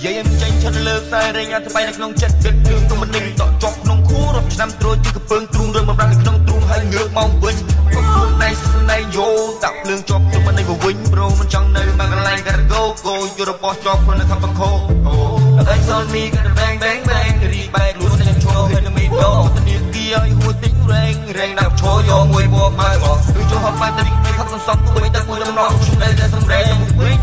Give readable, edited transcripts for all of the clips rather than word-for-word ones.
យាយមិនចេញឈិនលើខ្សែរែងអាថ្មីនៅក្នុងចិត្តគិតរឿងទុំមិននឹងតក់ជាប់ក្នុងខួររាប់ឆ្នាំត្រួតជាកពើងទ្រូងរឿងបំរាស់នៅក្នុងទ្រូងហើយងើបមកវិញខ្លួនដៃស្នៃយោដាក់ភ្លើងជាប់ទុំមិននឹងវិញប្រូមិនចង់នៅមកកន្លែងកាត់គោយករបស់ជាប់ខ្លួននៅខាងបង្គោអត់សូនមីកាត់បែងរីបែកលួចតែឈោហើយមីដោធនាគារឲ្យហួចទិញរែងដាក់ឈោយកមួយបួកមកគឺចូលហត់បែកតែរីខំសំមួយតែមួយដំណងខ្ញុំនៅតែសម្រេចទៅវិញ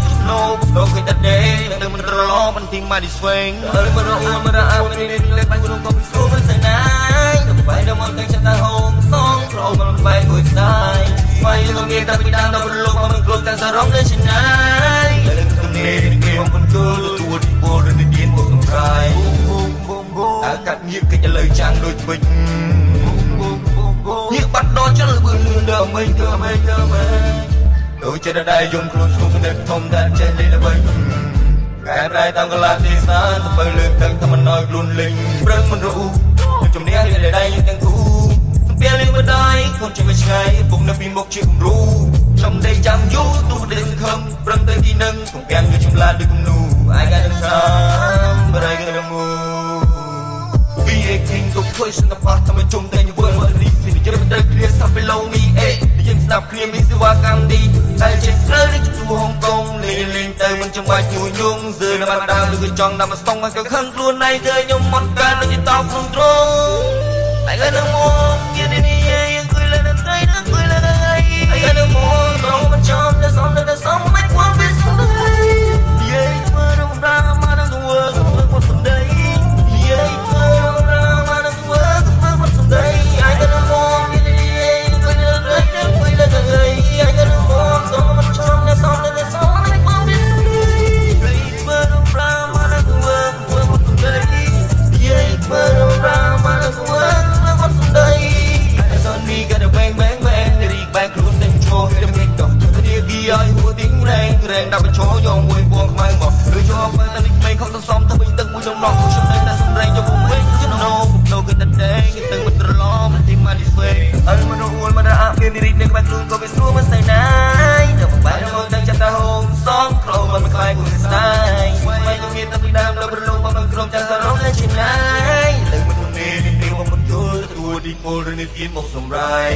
លោកគេតែដេទៅមិនរលមិនទីមកទីស្វែងហើយមិនរអួលមិនរអាមិនលេងបាញ់ក្នុងកុំស្គូមិនស្នាយទៅបែរមកតែចិត្តតែហូមសងប្រអមិនបែកមួយស្ដាយស្វែងលោកមានតែពីដើមដល់លោកមិនគ្រប់តែសរំលើឆ្ងាយលើទំនេរគេបំពើទទួលទីពលឬនិទានមកសំរាយអាកាត់ញៀកគេទៅលើចាំងដូចពេជ្រញៀកបាត់ដល់ចលបឿនលឿនដល់មិនដូចចិត្តដែលយំខ្លួនស្គូគំនិតធំតែចេះលេងល្បីកែប្រែតាមកលាទីសានទៅលើទឹកតែមិនឲ្យខ្លួនលេងប្រឹងមិនរអ៊ូជំនះលេដៃយើងទាំងគូសំពីលេងមិនដៃខ្លួនជាមិនឆ្ងាយពុកនៅពីមុខជាគំរូចំដេកចាំយូរទូដេកសង្ឃឹមប្រឹងទៅទីនឹងកំពាំងដូចចម្លាតដូចគំនូអាយកានឹងតាមបរិយក៏នឹងមូពីឯគីងទុកធ្វើសិនបោះតែមកជុំតែយវល់មកនេះសិជាមិនត្រូវគ្រាសាប់ពីឡូមីអេយើងស្ដាប់គ្រាមានសេវាកម្មទីតែជាត្រូវនេះជួហុងកងលេងទៅមិនចាំបាច់ញញងសើនៅបាត់ដើមឬក៏ចង់ដាក់មកស្ទង់មកក៏ខឹងខ្លួនណៃទៅខ្ញុំមកកើតដូចតោក្នុងត្រង់តែក៏នឹងមកទៀតនេះយើងគួយលើនៅត្រីនឹងគួយលើនៅហើយក៏នឹងមកត្រង់មិនចំតែសំមិនគួរវាស្ដីយាយធ្វើរំរាមកនឹងធ្វើមកស្ដីយាយធ្វើរំរាមកនឹងធ្វើមកស្ដីអាយក៏នឹងមកដាក់បញ្ឈរយកមួយពណ៌ខ្មៅមកឬយកបើតែនេះមិនខំទៅសំទៅវិញទឹកមួយក្នុងនោះខ្ញុំនៅតែសម្រេចយកវិញខ្ញុំគឺតែតែគេទៅមិនត្រឡប់ទីមកទីស្វែងអើមិនរអួលមិនរអាប់មានរីកនៅក្បែរខ្លួនក៏វាស្រួលមិនស្អីណាយទៅបែរមកតែចិត្តតែហូមសងក្រោមមិនខ្លាយគូស្ដាយស្វែងខ្ញុំមានតែពីដើមដល់ប្រឡងមកមិនក្រុមចាំសរំលេឆ្ងាយលើមិនធំនេះនេះមកមិនយល់ទទួលទីពលឬនេះទៀតមកសម្រាយ